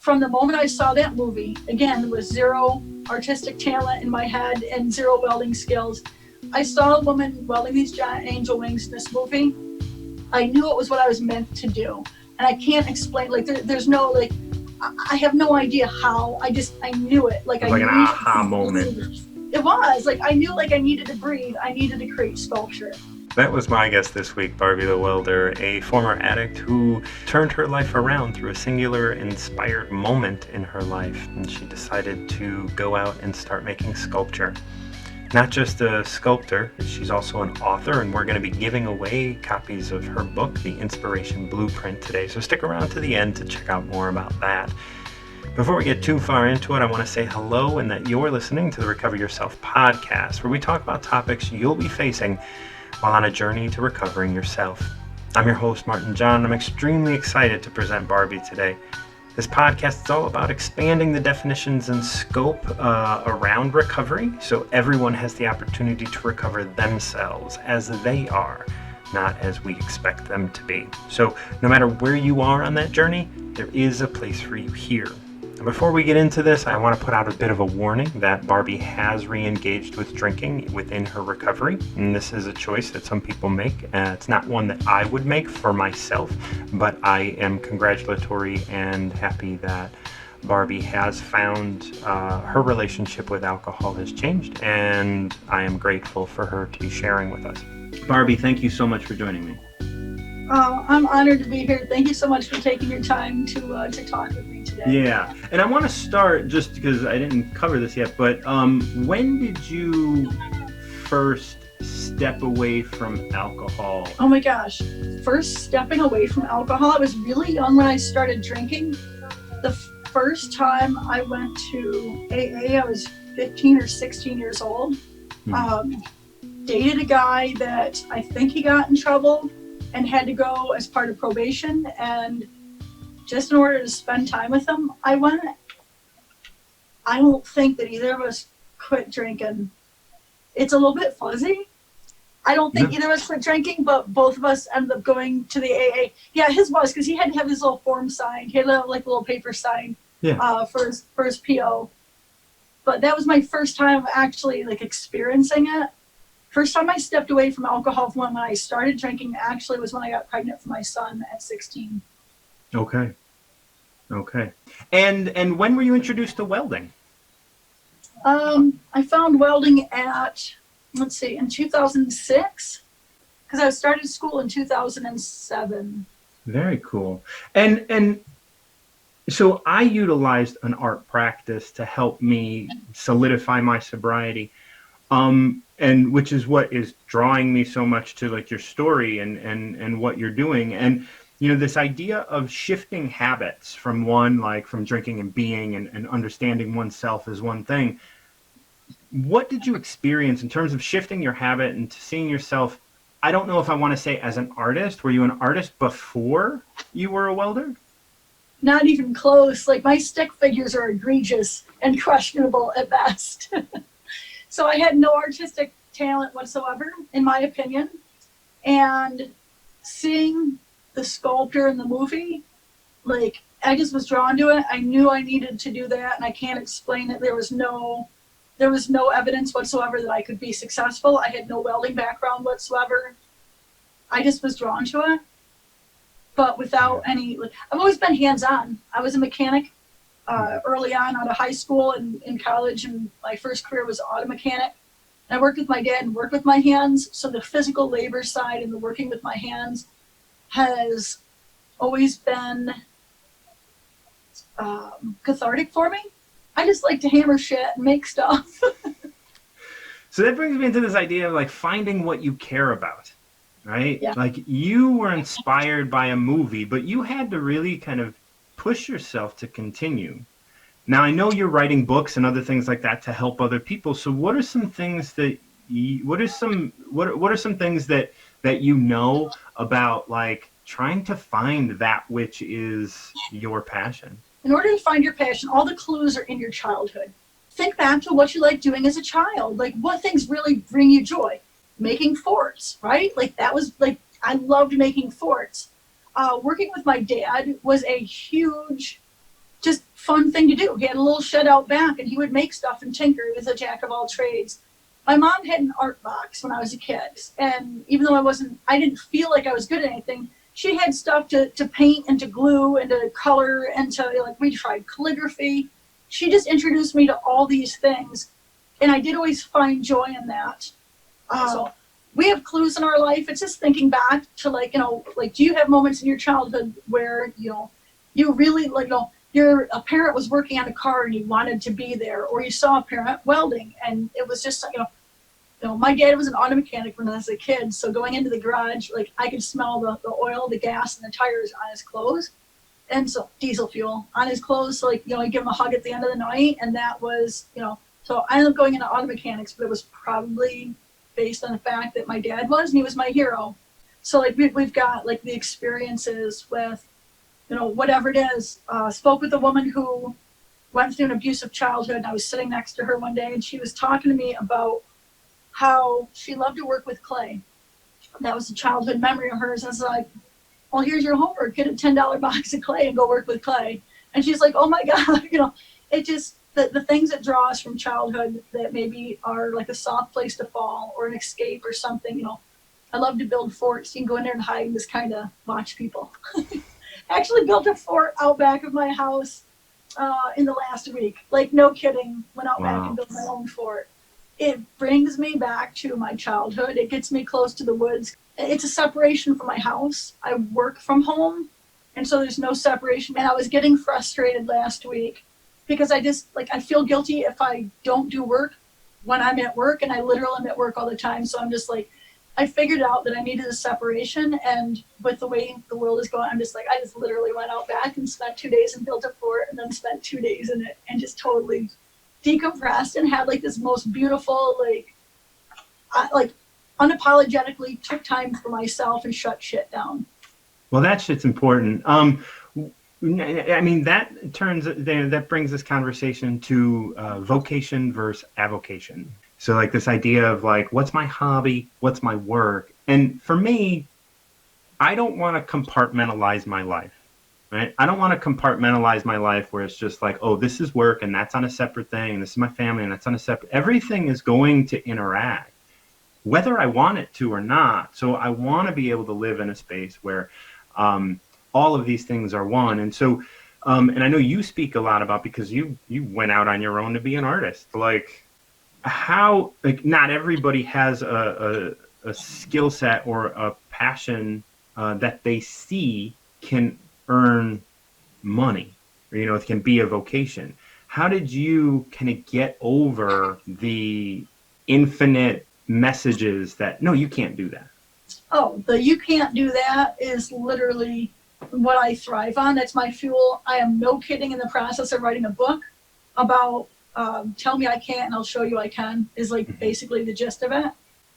from the moment I saw that movie, again, with zero artistic talent in my head and zero welding skills, I saw a woman welding these giant angel wings in this movie. I knew it was what I was meant to do. And I can't explain, like, there's no, like, I have no idea how. I knew it. Like, it was like an aha moment. It was. Like, I knew, like, I needed to breathe. I needed to create sculpture. That was my guest this week, Barbie the Welder, a former addict who turned her life around through a singular inspired moment in her life. And she decided to go out and start making sculpture. Not just a sculptor, she's also an author, and we're going to be giving away copies of her book, The Inspiration Blueprint, today. So stick around to the end to check out more about that. Before we get too far into it, I want to say hello and that you're listening to the Recover Yourself podcast, where we talk about topics you'll be facing while on a journey to recovering yourself. I'm your host, Martin John, and I'm extremely excited to present Barbie today. This podcast is all about expanding the definitions and scope around recovery, so everyone has the opportunity to recover themselves as they are, not as we expect them to be. So no matter where you are on that journey, there is a place for you here. And before we get into this, I want to put out a bit of a warning that Barbie has re-engaged with drinking within her recovery. And this is a choice that some people make. It's not one that I would make for myself, but I am congratulatory and happy that Barbie has found her relationship with alcohol has changed, and I am grateful for her to be sharing with us. Barbie, thank you so much for joining me. I'm honored to be here. Thank you so much for taking your time to talk with me today. Yeah, and I want to start, just because I didn't cover this yet, but when did you first step away from alcohol? Oh my gosh. First stepping away from alcohol, I was really young when I started drinking. The first time I went to AA, I was 15 or 16 years old. Dated a guy that I think he got in trouble and had to go as part of probation, and just in order to spend time with him, I went. I don't think that either of us quit drinking. It's a little bit fuzzy. I don't think either of us quit drinking, but both of us ended up going to the AA. Yeah, his was, because he had to have his little form signed. He had a little paper signed for his PO. But that was my first time actually like experiencing it. First time I stepped away from alcohol when I started drinking actually was when I got pregnant for my son at 16. Okay. And when were you introduced to welding? I found welding at, in 2006, because I started school in 2007. Very cool. And so I utilized an art practice to help me solidify my sobriety. And which is what is drawing me so much to like your story and what you're doing. And, you know, this idea of shifting habits from from drinking and being and understanding oneself as one thing. What did you experience in terms of shifting your habit and seeing yourself? I don't know if I want to say as an artist. Were you an artist before you were a welder? Not even close. Like, my stick figures are egregious and questionable at best. So I had no artistic talent whatsoever, in my opinion. And seeing the sculptor in the movie, like, I just was drawn to it. I knew I needed to do that, and I can't explain it. There was no evidence whatsoever that I could be successful. I had no welding background whatsoever. I just was drawn to it. But without any, I've always been hands-on. I was a mechanic early on out of high school and in college, and my first career was auto mechanic. And I worked with my dad and worked with my hands, so the physical labor side and the working with my hands has always been cathartic for me. I just like to hammer shit and make stuff. So that brings me into this idea of like finding what you care about, right? Yeah. Like, you were inspired by a movie, but you had to really kind of push yourself to continue. Now, I know you're writing books and other things like that to help other people. So what are some things that what are some things that you know about, like, trying to find that which is your passion? In order to find your passion, all the clues are in your childhood. Think back to what you liked doing as a child. Like, what things really bring you joy? Making forts, right? Like, that was, like, I loved making forts. Working with my dad was a huge, just fun thing to do. He had a little shed out back and he would make stuff and tinker. He was a jack of all trades. My mom had an art box when I was a kid. And even though I didn't feel like I was good at anything, she had stuff to paint and to glue and to color and to, like, we tried calligraphy. She just introduced me to all these things. And I did always find joy in that. So we have clues in our life. It's just thinking back to, like, do you have moments in your childhood where, you really, like, a parent was working on a car and you wanted to be there, or you saw a parent welding and it was just, my dad was an auto mechanic when I was a kid. So going into the garage, like, I could smell the oil, the gas, and the tires on his clothes. And so diesel fuel on his clothes. So, like, I give him a hug at the end of the night. And that was, so I ended up going into auto mechanics, but it was probably based on the fact that my dad was, and he was my hero. So, like, we've got, like, the experiences with, whatever it is. Spoke with a woman who went through an abusive childhood, and I was sitting next to her one day, and she was talking to me about how she loved to work with clay. That was a childhood memory of hers. I was like, well, here's your homework. Get a $10 box of clay and go work with clay. And she's like, oh my God, it just, the things that draw us from childhood that maybe are like a soft place to fall or an escape or something, I love to build forts. You can go in there and hide and just kind of watch people. I actually built a fort out back of my house in the last week. Like, no kidding. Went out back and built my own fort. It brings me back to my childhood. It gets me close to the woods. It's a separation from my house. I work from home, and so there's no separation. And I was getting frustrated last week because I feel guilty if I don't do work when I'm at work, and I literally am at work all the time. So I'm just like, I figured out that I needed a separation, and with the way the world is going, I just literally went out back and spent 2 days and built a fort, and then spent 2 days in it and just totally decompressed and had, like, this most beautiful, unapologetically took time for myself and shut shit down. Well, that shit's important. I mean, that brings this conversation to vocation versus avocation. So, like, this idea of, like, what's my hobby? What's my work? And for me, I don't want to compartmentalize my life, right? I don't want to compartmentalize my life where it's just like, oh, this is work and that's on a separate thing. And this is my family and that's on a separate. Everything is going to interact, whether I want it to or not. So I want to be able to live in a space where all of these things are one. And so, and I know you speak a lot about, because you went out on your own to be an artist, like, how, like, not everybody has a skill set or a passion that they see can earn money, or, it can be a vocation. How did you kind of get over the infinite messages that, no, you can't do that? Oh, the you can't do that is literally what I thrive on. That's my fuel. I am, no kidding, in the process of writing a book about tell me I can't and I'll show you I can, is, like, basically the gist of it.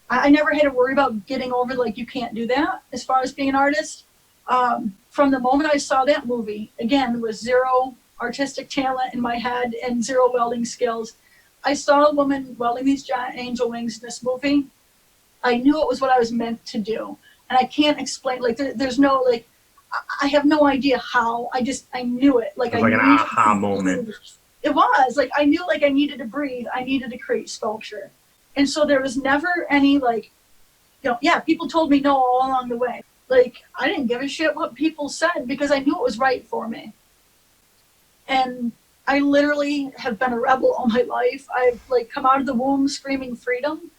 I never had to worry about getting over, like, you can't do that as far as being an artist. From the moment I saw that movie, again, with zero artistic talent in my head and zero welding skills, I saw a woman welding these giant angel wings in this movie. I knew it was what I was meant to do. And I can't explain, like, there's no, like, I have no idea how. I knew it. Like, it was like an aha moment. It was like, I knew, like, I needed to breathe. I needed to create sculpture. And so there was never any, like, people told me no all along the way. Like, I didn't give a shit what people said because I knew it was right for me. And I literally have been a rebel all my life. I've, like, come out of the womb screaming freedom.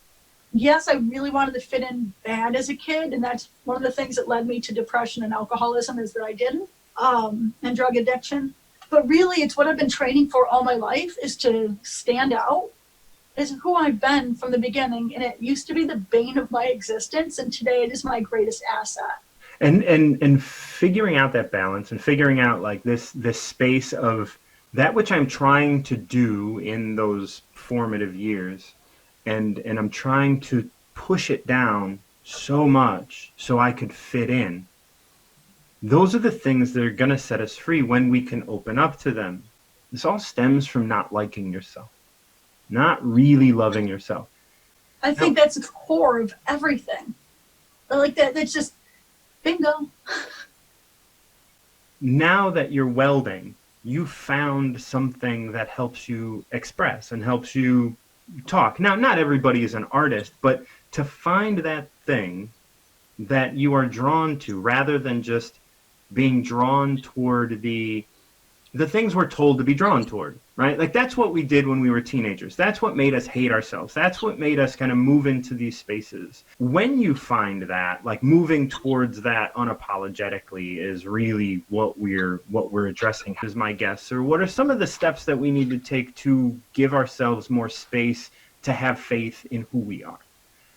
Yes, I really wanted to fit in bad as a kid. And that's one of the things that led me to depression and alcoholism, is that I didn't, and drug addiction. But really, it's what I've been training for all my life, is to stand out, is who I've been from the beginning. And it used to be the bane of my existence, and today it is my greatest asset. And figuring out that balance, and figuring out, like, this space of that which I'm trying to do in those formative years, and I'm trying to push it down so much so I could fit in. Those are the things that are going to set us free when we can open up to them. This all stems from not liking yourself, not really loving yourself. I think that's the core of everything. Like, that's just bingo. Now that you're welding, you found something that helps you express and helps you talk. Now, not everybody is an artist, but to find that thing that you are drawn to rather than just being drawn toward the things we're told to be drawn toward, right? Like that's what we did when we were teenagers. That's what made us hate ourselves. That's what made us kind of move into these spaces. When you find that, like moving towards that unapologetically is really what we're addressing as my guests. Or what are some of the steps that we need to take to give ourselves more space to have faith in who we are?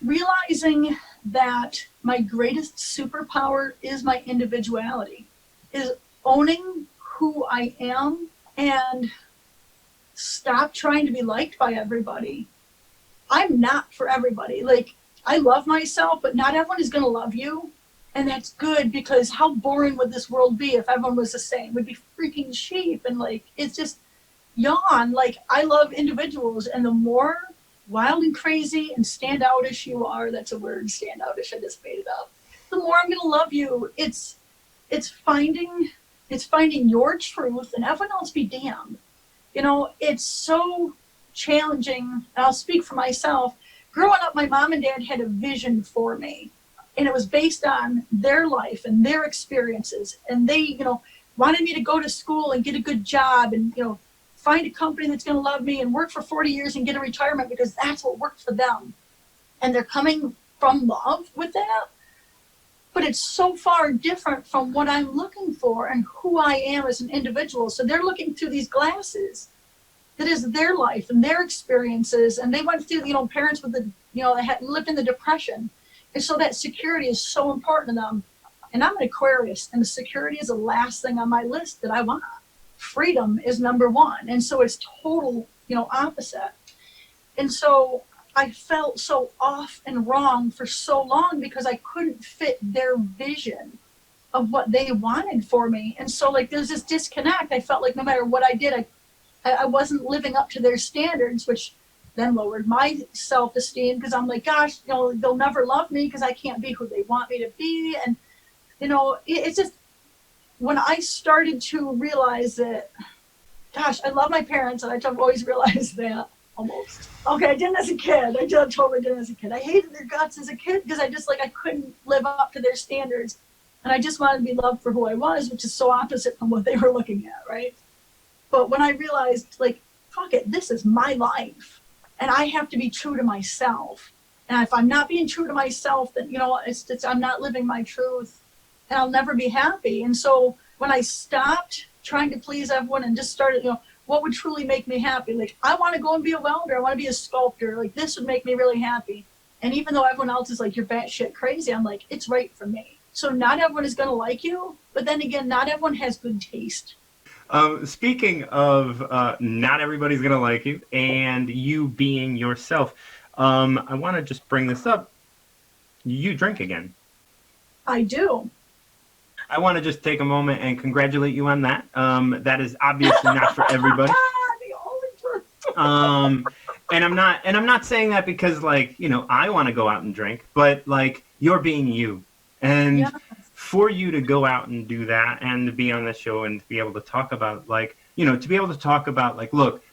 Realizing that my greatest superpower is my individuality, is owning who I am and stop trying to be liked by everybody. I'm not for everybody. Like, I love myself, but not everyone is going to love you. And that's good, because how boring would this world be if everyone was the same? We'd be freaking sheep. And like, it's just yawn. Like, I love individuals, and the more wild and crazy and standoutish you are, that's a word, standoutish, I just made it up, the more I'm going to love you. It's finding your truth, and everyone else be damned. You know, it's so challenging. I'll speak for myself. Growing up, my mom and dad had a vision for me, and it was based on their life and their experiences. And they, wanted me to go to school and get a good job and, find a company that's going to love me and work for 40 years and get a retirement, because that's what worked for them. And they're coming from love with that. But it's so far different from what I'm looking for and who I am as an individual. So they're looking through these glasses that is their life and their experiences. And they went through, parents with they had lived in the Depression. And so that security is so important to them. And I'm an Aquarius, and the security is the last thing on my list that I want. Freedom is number one. And so it's total, opposite. And so I felt so off and wrong for so long because I couldn't fit their vision of what they wanted for me. And so like there's this disconnect. I felt like no matter what I did, I wasn't living up to their standards, which then lowered my self-esteem, because I'm like, gosh, they'll never love me because I can't be who they want me to be. And, it's just, when I started to realize that, gosh, I love my parents, and I've always realized that. Almost. Okay, I didn't as a kid. I totally didn't as a kid. I hated their guts as a kid because I couldn't live up to their standards. And I just wanted to be loved for who I was, which is so opposite from what they were looking at, right? But when I realized, like, fuck it, this is my life. And I have to be true to myself. And if I'm not being true to myself, then, I'm not living my truth, and I'll never be happy. And so when I stopped trying to please everyone and just started, what would truly make me happy? Like, I want to go and be a welder. I want to be a sculptor. Like, this would make me really happy. And even though everyone else is like, you're batshit crazy, I'm like, it's right for me. So not everyone is going to like you, but then again, not everyone has good taste. Speaking of not everybody's going to like you and you being yourself, I want to just bring this up. You drink again. I do. I want to just take a moment and congratulate you on that. That is obviously not for everybody. And I'm not saying that because I want to go out and drink, but like you're being you. And yes. For you to go out and do that and to be on the show and to be able to talk about look,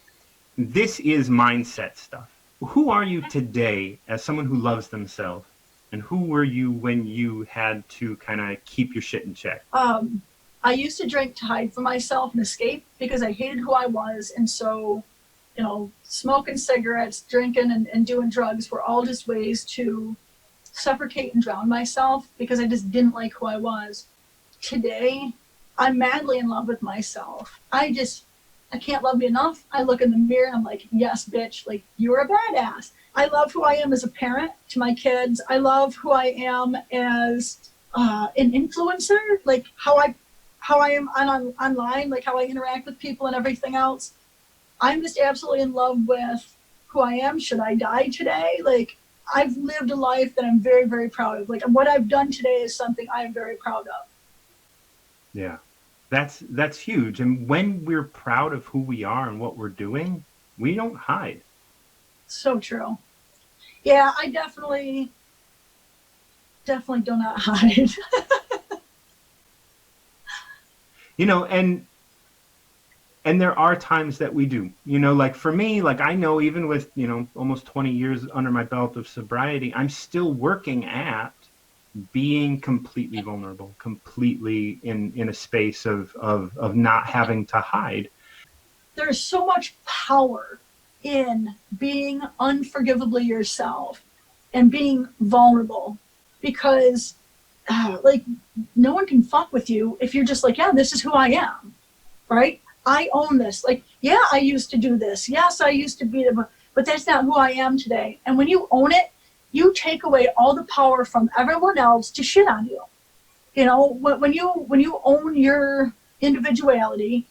this is mindset stuff. Who are you today as someone who loves themselves? And who were you when you had to kind of keep your shit in check? I used to drink to hide from myself and escape because I hated who I was. And so, smoking cigarettes, drinking, and doing drugs were all just ways to suffocate and drown myself because I just didn't like who I was. Today, I'm madly in love with myself. I can't love me enough. I look in the mirror and I'm like, yes, bitch, like, you're a badass. I love who I am as a parent to my kids. I love who I am as an influencer, like how I am online, like how I interact with people and everything else. I'm just absolutely in love with who I am. Should I die today? Like, I've lived a life that I'm very, very proud of. Like, what I've done today is something I am very proud of. Yeah, that's huge. And when we're proud of who we are and what we're doing, we don't hide. So true. Yeah, I definitely do not hide. And And there are times that we do, like for me, like I know even with, almost 20 years under my belt of sobriety, I'm still working at being completely vulnerable, completely in a space of not having to hide. There's so much power in being unforgivably yourself and being vulnerable, because like no one can fuck with you if you're just like, yeah, this is who I am, right? I own this. Like, yeah, I used to do this. Yes, I used to be the, but that's not who I am today. And when you own it, you take away all the power from everyone else to shit on you. When you own your individuality,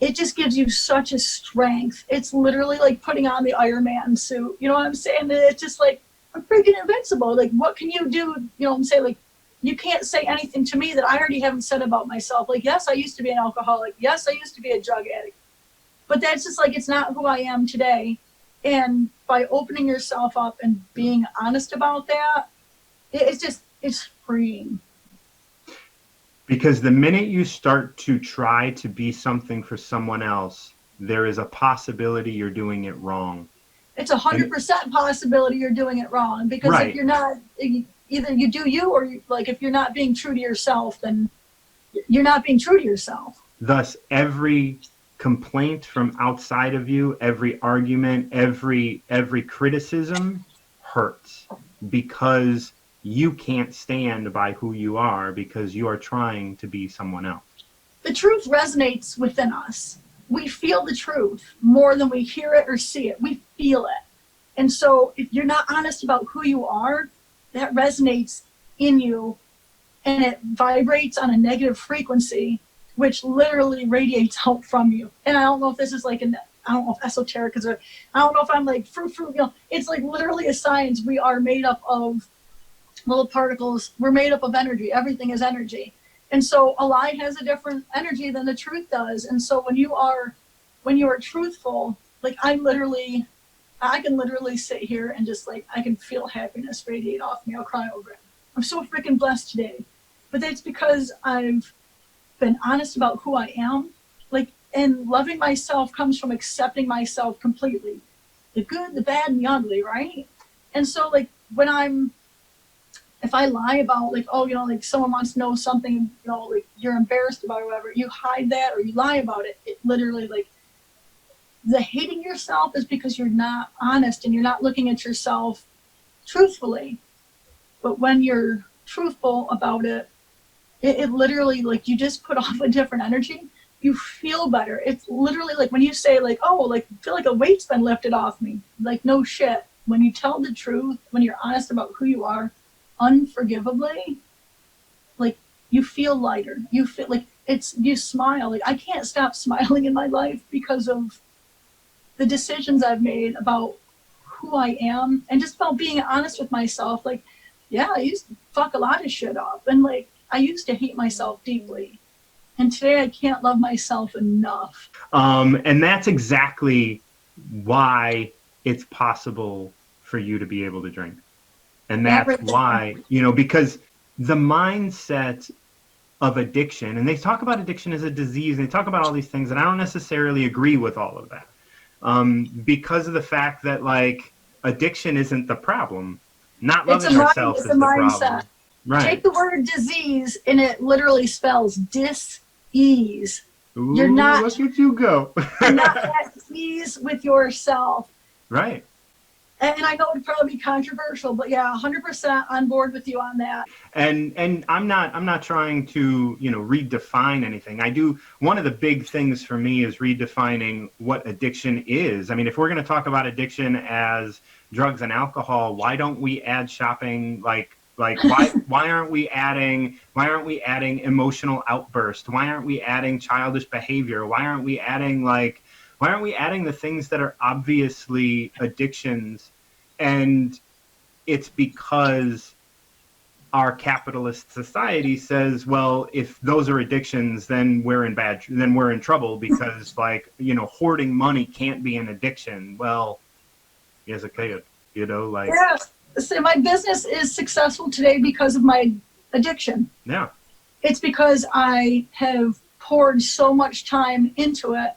it just gives you such a strength. It's literally like putting on the Iron Man suit. You know what I'm saying? It's just like, I'm freaking invincible. Like, what can you do? You know what I'm saying? Like, you can't say anything to me that I already haven't said about myself. Like, yes, I used to be an alcoholic. Yes, I used to be a drug addict. But that's just like, it's not who I am today. And by opening yourself up and being honest about that, it's freeing. Because the minute you start to try to be something for someone else, there is a possibility you're doing it wrong. It's 100% possibility you're doing it wrong, because right. If you're not, either you do you, or like if you're not being true to yourself, then you're not being true to yourself. Thus, every complaint from outside of you, every argument, every criticism hurts, because you can't stand by who you are, because you are trying to be someone else. The truth resonates within us. We feel the truth more than we hear it or see it. We feel it. And so if you're not honest about who you are, that resonates in you, and it vibrates on a negative frequency, which literally radiates out from you. And I don't know if this is like I don't know if esoteric is, I don't know if I'm like fruit, it's like literally a science. We are made up of little particles. We're made up of energy. Everything is energy. And so a lie has a different energy than the truth does. And so when you are truthful, like I can literally sit here and just like, I can feel happiness radiate off me. I'll cry over it. I'm so freaking blessed today. But that's because I've been honest about who I am. Like, and loving myself comes from accepting myself completely. The good, the bad, and the ugly, right? And so like if I lie about like, oh, like someone wants to know something, like you're embarrassed about or whatever, you hide that or you lie about it. It literally, like, the hating yourself is because you're not honest and you're not looking at yourself truthfully. But when you're truthful about it, it literally, like, you just put off a different energy. You feel better. It's literally like when you say like, oh, like, I feel like a weight's been lifted off me. Like, no shit. When you tell the truth, when you're honest about who you are, unforgivably, like, you feel lighter. You feel like you smile. Like, I can't stop smiling in my life because of the decisions I've made about who I am and just about being honest with myself. Like, yeah, I used to fuck a lot of shit up, and like I used to hate myself deeply, and today I can't love myself enough. And that's exactly why it's possible for you to be able to drink. And that's why, because the mindset of addiction, and they talk about addiction as a disease, and they talk about all these things, and I don't necessarily agree with all of that. Because of the fact that, like, addiction isn't the problem. Not loving ourselves is the problem. Right. Take the word disease, and it literally spells dis-ease. Ooh, you're not, look at you go. You're not at ease with yourself. Right. And I know it'd probably be controversial, but yeah, 100% on board with you on that. And I'm not trying to, redefine anything. One of the big things for me is redefining what addiction is. I mean, if we're going to talk about addiction as drugs and alcohol, why don't we add shopping? Like why aren't we adding emotional outburst? Why aren't we adding childish behavior? Why aren't we adding the things that are obviously addictions? And it's because our capitalist society says, well, if those are addictions, then we're in trouble, because hoarding money can't be an addiction. Well, yes, it could, Yeah. So my business is successful today because of my addiction. Yeah. It's because I have poured so much time into it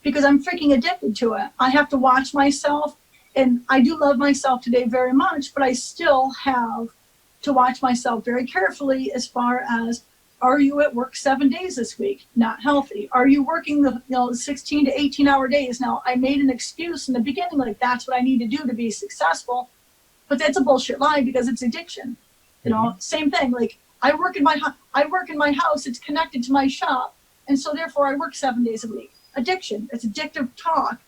because I'm freaking addicted to it. I have to watch myself, and I do love myself today very much, but I still have to watch myself very carefully as far as, are you at work 7 days this week? Not healthy. Are you working the 16 to 18 hour days? Now, I made an excuse in the beginning, like that's what I need to do to be successful, but that's a bullshit lie because it's addiction. Same thing. Like I work in my house. It's connected to my shop, and so therefore I work 7 days a week. Addiction. It's addictive talk,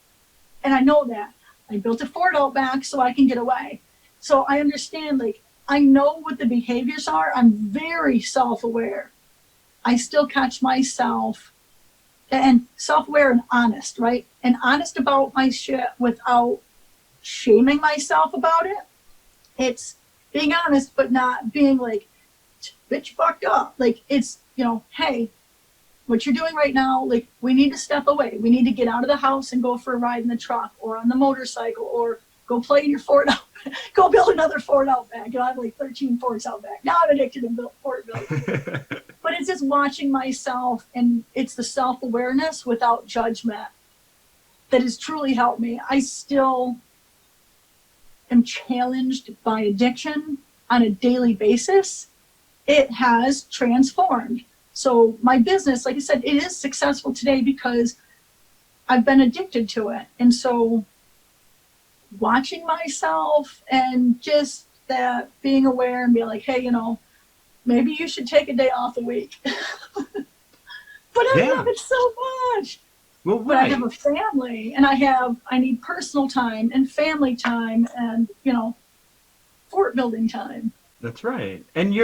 and I know that. I built a Ford Outback so I can get away. So I understand. Like I know what the behaviors are. I'm very self-aware. I still catch myself, and self-aware and honest, right? And honest about my shit without shaming myself about it. It's being honest, but not being like, bitch, fucked up. Like it's, hey, what you're doing right now, like we need to step away. We need to get out of the house and go for a ride in the truck or on the motorcycle or go play in your Ford Outback. Go build another Ford Outback. I have like 13 Fords Outback. Now I'm addicted to Ford building. But it's just watching myself, and it's the self-awareness without judgment that has truly helped me. I still am challenged by addiction on a daily basis. It has transformed. So my business, like I said, it is successful today because I've been addicted to it. And so watching myself and just that being aware and being like, hey, maybe you should take a day off a week. But I love it so much. Well, but I have a family, and I need personal time and family time and, fort building time. That's right. And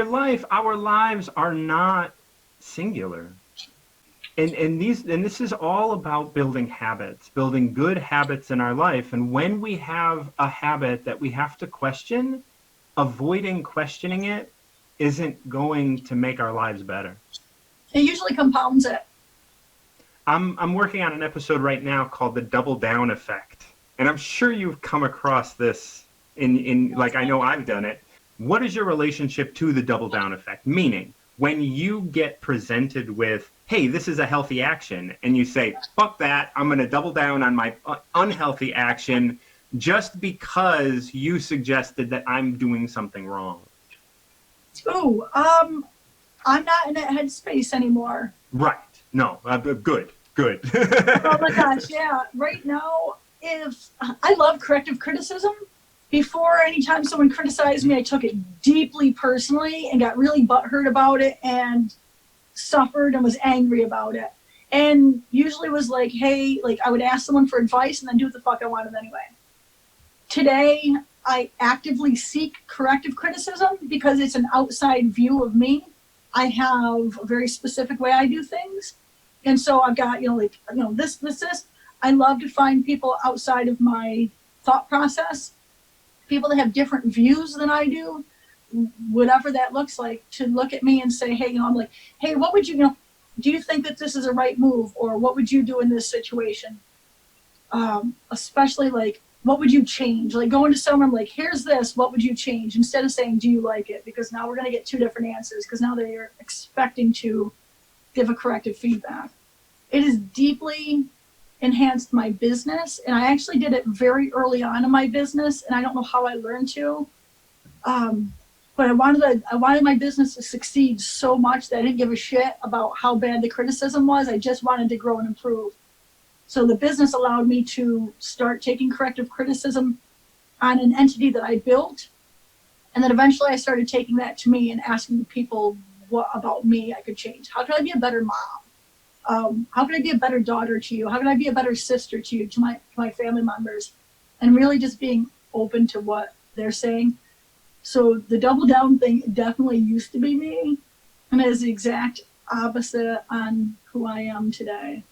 our lives are not singular. And this is all about building habits, building good habits in our life. And when we have a habit that we have to question, avoiding questioning it isn't going to make our lives better. It usually compounds it. I'm working on an episode right now called the double down effect. And I'm sure you've come across this in like I know I've done it. What is your relationship to the double down effect? Meaning, when you get presented with, hey, this is a healthy action, and you say, fuck that, I'm going to double down on my unhealthy action just because you suggested that I'm doing something wrong. Oh, I'm not in that headspace anymore. Right. No, good. Oh my gosh, yeah. Right now, if I love corrective criticism. Before, anytime someone criticized me, I took it deeply personally and got really butthurt about it and suffered and was angry about it. And usually was like, hey, like I would ask someone for advice and then do what the fuck I wanted anyway. Today, I actively seek corrective criticism because it's an outside view of me. I have a very specific way I do things. And so I've got, this. I love to find people outside of my thought process, people that have different views than I do, whatever that looks like, to look at me and say, hey, I'm like, hey, what would you, do you think that this is a right move? Or what would you do in this situation? Especially like, what would you change? Like going to someone like, here's this, what would you change? Instead of saying, do you like it? Because now we're going to get two different answers because now they're expecting to give a corrective feedback. It has deeply enhanced my business, and I actually did it very early on in my business, and I don't know how I learned to, but I wanted my business to succeed so much that I didn't give a shit about how bad the criticism was. I just wanted to grow and improve. So the business allowed me to start taking corrective criticism on an entity that I built, and then eventually I started taking that to me and asking people what about me I could change. How could I be a better mom? How can I be a better daughter to you? How can I be a better sister to you, to my family members? And really just being open to what they're saying. So the double down thing definitely used to be me, and it is the exact opposite on who I am today.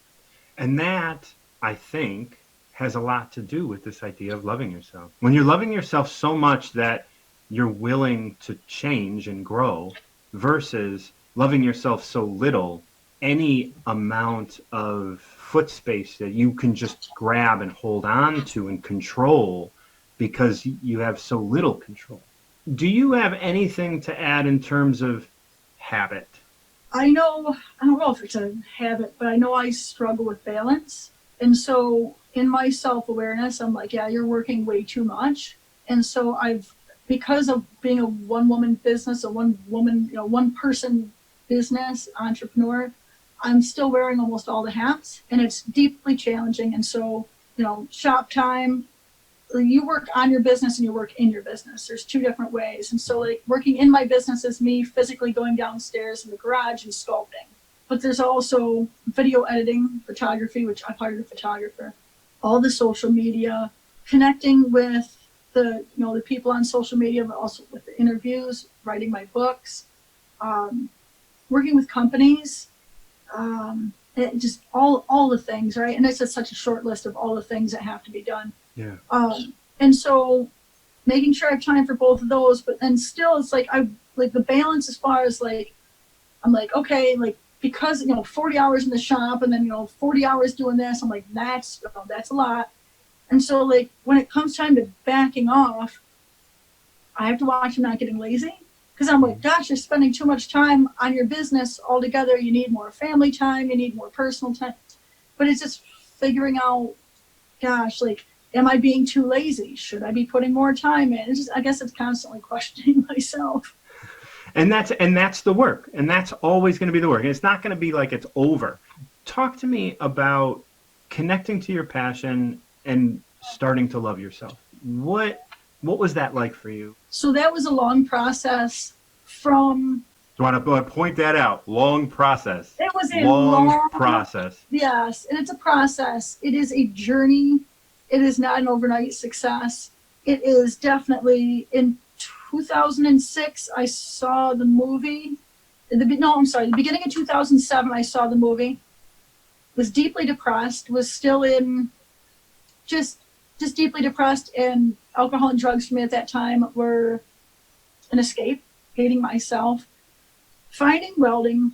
And that, I think, has a lot to do with this idea of loving yourself. When you're loving yourself so much that you're willing to change and grow versus loving yourself so little, any amount of foot space that you can just grab and hold on to and control because you have so little control. Do you have anything to add in terms of habit? I don't know if it's a habit, but I know I struggle with balance. And so in my self-awareness, I'm like, yeah, you're working way too much. And so because of being a one-woman business, a one-woman, one-person business entrepreneur, I'm still wearing almost all the hats, and it's deeply challenging. And so, shop time, you work on your business and you work in your business. There's two different ways. And so, like, working in my business is me physically going downstairs in the garage and sculpting. But there's also video editing, photography, which I hired a photographer, all the social media, connecting with the people on social media, but also with the interviews, writing my books, working with companies, just all the things, right? And it's just such a short list of all the things that have to be done. Yeah. And so making sure I have time for both of those, but then still it's like the balance as far as like, I'm like, okay, like, because 40 hours in the shop and then 40 hours doing this, I'm like, that's a lot. And so, like, when it comes time to backing off, I have to watch I'm not getting lazy, because I'm like, gosh, you're spending too much time on your business altogether. You need more family time, you need more personal time. But it's just figuring out, gosh, like, am I being too lazy? Should I be putting more time in? It's just, I guess it's constantly questioning myself. And that's the work. And that's always going to be the work. And it's not going to be like it's over. Talk to me about connecting to your passion and starting to love yourself. What was that like for you? So that was a long process from... Do you want to point that out? Long process. It was a long process. Yes, and it's a process. It is a journey. It is not an overnight success. It is definitely in 2006, I saw the movie. The beginning of 2007, I saw the movie. Was deeply depressed. Was still in just deeply depressed, and alcohol and drugs for me at that time were an escape. Hating myself. Finding welding.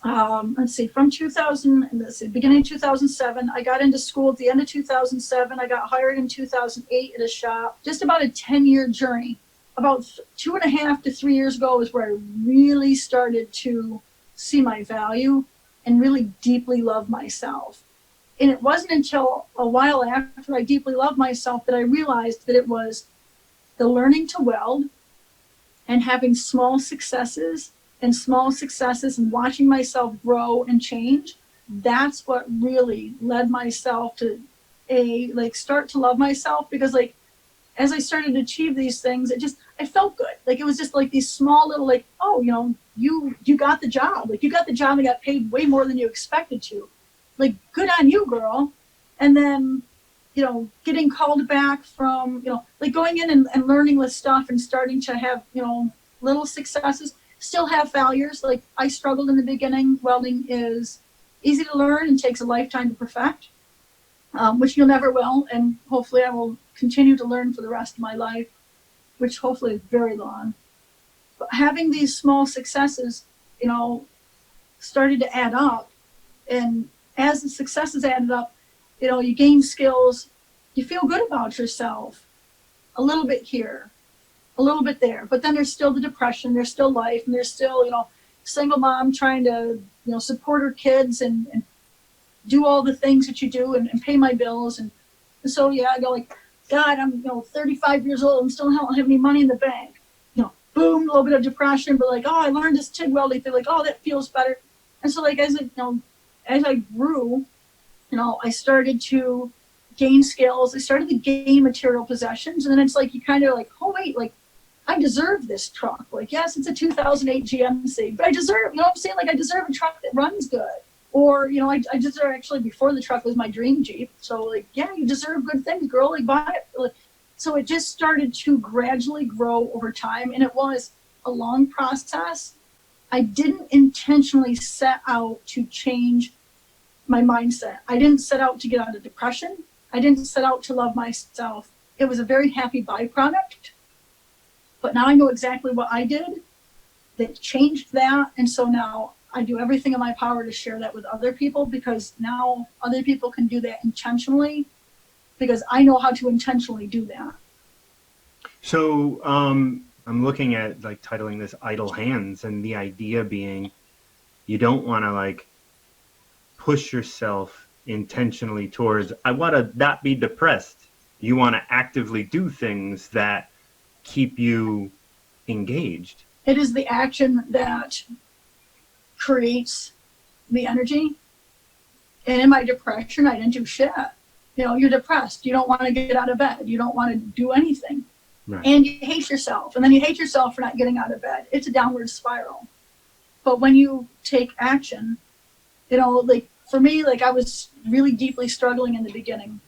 From beginning of 2007, I got into school at the end of 2007. I got hired in 2008 at a shop. Just about a 10-year journey. About 2.5 to 3 years ago is where I really started to see my value and really deeply love myself. And it wasn't until a while after I deeply loved myself that I realized that it was the learning to weld and having small successes and watching myself grow and change. That's what really led myself to start to love myself, because like, as I started to achieve these things, I felt good. Like, it was just like these small little, like, oh, you got the job. Like, you got the job and got paid way more than you expected to. Like, good on you, girl. And then, getting called back from, like going in and learning this stuff and starting to have, little successes, still have failures. Like, I struggled in the beginning. Welding is easy to learn and takes a lifetime to perfect, which you'll never will. And hopefully I will continue to learn for the rest of my life, which hopefully is very long. But having these small successes, started to add up. And as the successes added up, you gain skills, you feel good about yourself, a little bit here, a little bit there. But then there's still the depression, there's still life, and there's still, single mom trying to, support her kids and do all the things that you do and pay my bills. And so, yeah, I go like, God, I'm 35 years old. I'm still don't have any money in the bank. Boom, a little bit of depression, but like, oh, I learned this TIG welding thing. Like, oh, that feels better. And so, like, as I grew, I started to gain skills. I started to gain material possessions, and then it's like you kind of like, oh wait, like I deserve this truck. Like, yes, it's a 2008 GMC, but I deserve. What I'm saying? Like, I deserve a truck that runs good. Or, I deserve, actually, before the truck was my dream Jeep. So, like, yeah, you deserve good things, girl. Like, buy it. Like, so it just started to gradually grow over time. And it was a long process. I didn't intentionally set out to change my mindset. I didn't set out to get out of depression. I didn't set out to love myself. It was a very happy byproduct. But now I know exactly what I did that changed that. And so now I do everything in my power to share that with other people, because now other people can do that intentionally, because I know how to intentionally do that. So I'm looking at like titling this Idle Hands, and the idea being you don't want to like push yourself intentionally towards, I want to not be depressed. You want to actively do things that keep you engaged. It is the action that creates the energy. And in my depression, I didn't do shit. You know, you're depressed. You don't want to get out of bed. You don't want to do anything. Right. And you hate yourself. And then you hate yourself for not getting out of bed. It's a downward spiral. But when you take action, you know, like for me, like I was really deeply struggling in the beginning.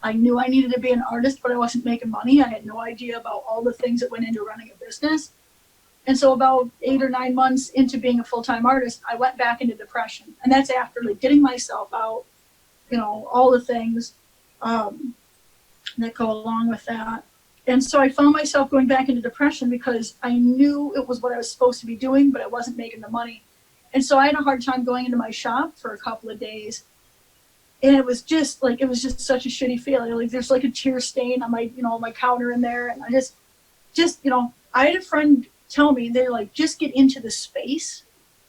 I knew I needed to be an artist, but I wasn't making money. I had no idea about all the things that went into running a business. And so about 8 or 9 months into being a full-time artist, I went back into depression. And that's after like getting myself out, you know, all the things that go along with that. And so I found myself going back into depression because I knew it was what I was supposed to be doing, but I wasn't making the money. And so I had a hard time going into my shop for a couple of days. And it was just such a shitty feeling. Like there's like a tear stain on my, you know, my counter in there. And I just, you know, I had a friend tell me, they're like, just get into the space.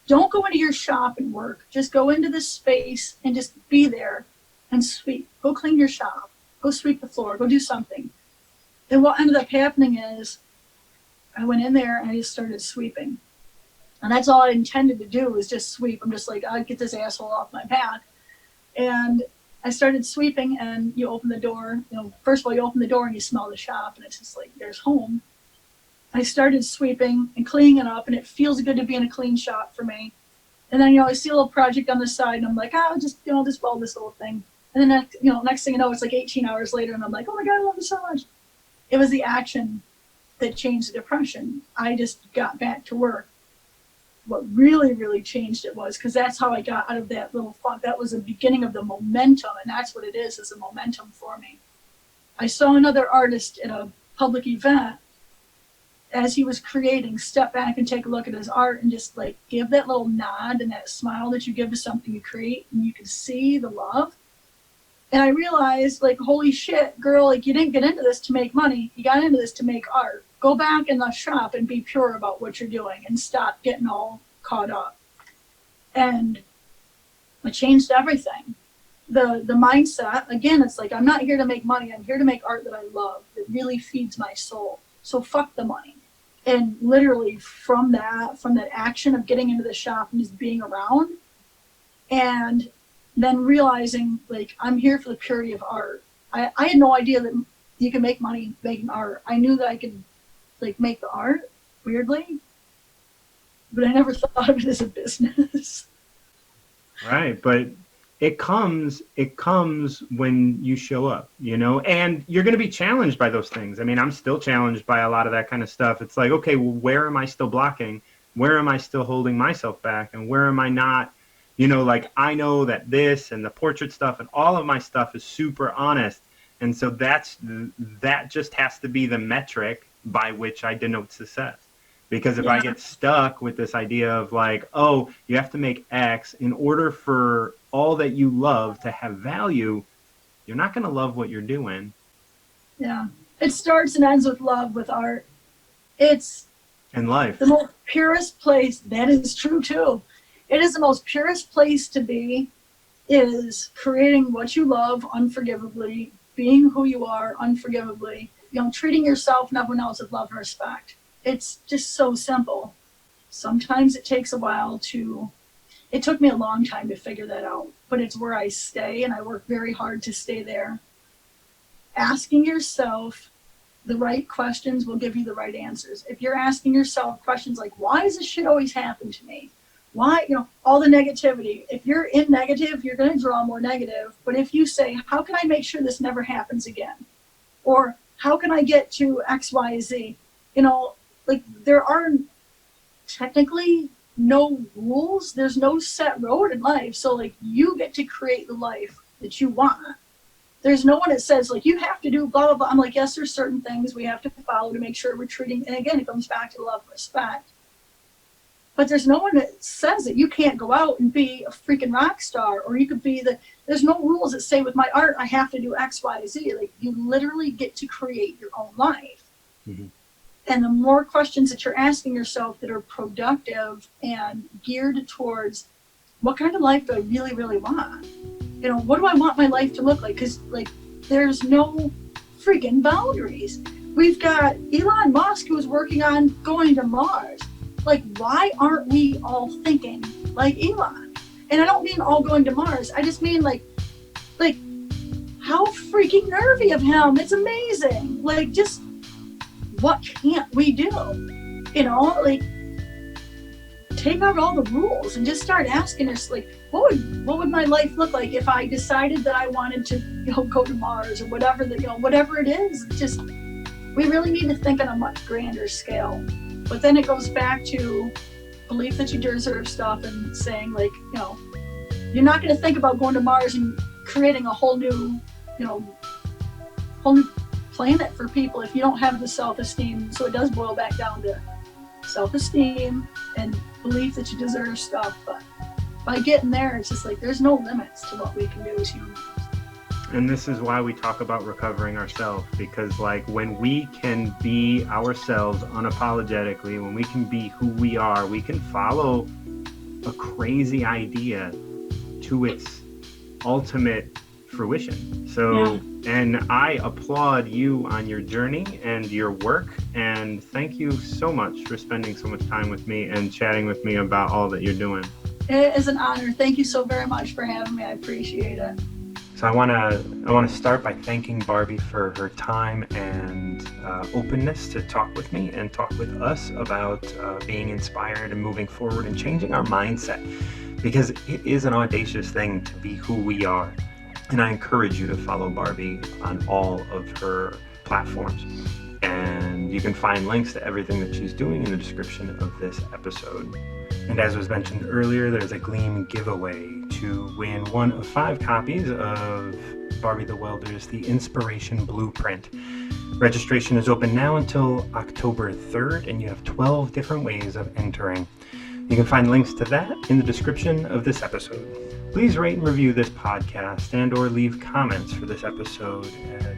Don't go into your shop and work. Just go into the space and just be there and sweep. Go clean your shop. Go sweep the floor. Go do something. And what ended up happening is I went in there and I just started sweeping. And that's all I intended to do was just sweep. I'm just like, I'll get this asshole off my path. And I started sweeping, and you open the door. You know, first of all, you open the door and you smell the shop, and it's just like, there's home. I started sweeping and cleaning it up, and it feels good to be in a clean shop for me. And then, you know, I see a little project on the side, and I'm like, just weld this little thing. And then, next thing you know, it's like 18 hours later, and I'm like, oh my God, I love it so much. It was the action that changed the depression. I just got back to work. What really, really changed it was, because that's how I got out of that little funk. That was the beginning of the momentum, and that's what it is a momentum for me. I saw another artist at a public event, as he was creating, step back and take a look at his art and just like give that little nod and that smile that you give to something you create, and you can see the love. And I realized, like, holy shit, girl, like, you didn't get into this to make money. You got into this to make art. Go back in the shop and be pure about what you're doing and stop getting all caught up. And it changed everything. The mindset, again, it's like, I'm not here to make money. I'm here to make art that I love, that really feeds my soul. So fuck the money. And literally from that action of getting into the shop and just being around, and then realizing, like, I'm here for the purity of art. I had no idea that you can make money making art. I knew that I could, like, make the art, weirdly, but I never thought of it as a business. Right, but it comes when you show up, you know, and you're going to be challenged by those things. I mean, I'm still challenged by a lot of that kind of stuff. It's like, okay, well, where am I still blocking? Where am I still holding myself back? And where am I not? You know, like, I know that this and the portrait stuff and all of my stuff is super honest. And so that just has to be the metric by which I denote success. Because if I get stuck with this idea of like, oh, you have to make X in order for all that you love to have value, you're not going to love what you're doing. Yeah. It starts and ends with love, with art. It's and life. The most purest place. That is true too. It is the most purest place to be, is creating what you love unforgivably, being who you are unforgivably, you know, treating yourself and everyone else with love and respect. It's just so simple. Sometimes it takes a while it took me a long time to figure that out, but it's where I stay, and I work very hard to stay there. Asking yourself the right questions will give you the right answers. If you're asking yourself questions like, why does this shit always happen to me? Why, you know, all the negativity. If you're in negative, you're going to draw more negative. But if you say, how can I make sure this never happens again? Or how can I get to X, Y, Z? You know, like, there are technically no rules. There's no set road in life. So, like, you get to create the life that you want. There's no one that says, like, you have to do blah, blah, blah. I'm like, yes, there's certain things we have to follow to make sure we're treating, and again, it comes back to love and respect. But there's no one that says that you can't go out and be a freaking rock star, or you could be there's no rules that say with my art, I have to do X, Y, Z. Like, you literally get to create your own life. Mm-hmm. And the more questions that you're asking yourself that are productive and geared towards, what kind of life do I really, really want? what do I want my life to look like? Because like there's no freaking boundaries. We've got Elon Musk who's working on going to Mars. Like, why aren't we all thinking like Elon? And I don't mean all going to Mars. I just mean like how freaking nervy of him. It's amazing. Like, just what can't we do? Like, take out all the rules and just start asking us, like, what would my life look like if I decided that I wanted to, go to Mars or whatever whatever it is. Just, we really need to think on a much grander scale. But then it goes back to belief that you deserve stuff and saying, like, you're not going to think about going to Mars and creating a whole new planet for people if you don't have the self-esteem. So it does boil back down to self-esteem and belief that you deserve stuff. But by getting there, it's just like there's no limits to what we can do as humans. And this is why we talk about recovering ourselves, because like when we can be ourselves unapologetically, when we can be who we are, we can follow a crazy idea to its ultimate fruition. So, and I applaud you on your journey and your work, and thank you so much for spending so much time with me and chatting with me about all that you're doing. It is an honor. Thank you so very much for having me. I appreciate it. So I want to start by thanking Barbie for her time and openness to talk with me and talk with us about being inspired and moving forward and changing our mindset, because it is an audacious thing to be who we are. And I encourage you to follow Barbie on all of her platforms. And you can find links to everything that she's doing in the description of this episode. And as was mentioned earlier, there's a Gleam giveaway to win one of 5 copies of Barbie the Welder's The Inspiration Blueprint. Registration is open now until October 3rd, and you have 12 different ways of entering. You can find links to that in the description of this episode. Please rate and review this podcast and or leave comments for this episode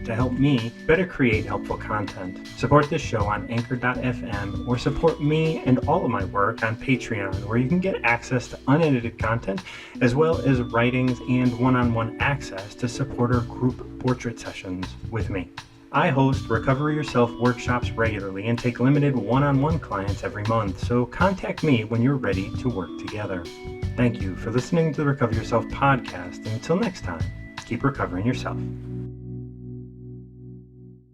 to help me better create helpful content. Support this show on anchor.fm or support me and all of my work on Patreon, where you can get access to unedited content as well as writings and one-on-one access to supporter group portrait sessions with me. I host Recover Yourself workshops regularly and take limited one-on-one clients every month, so contact me when you're ready to work together. Thank you for listening to the Recover Yourself podcast. Until next time, keep recovering yourself.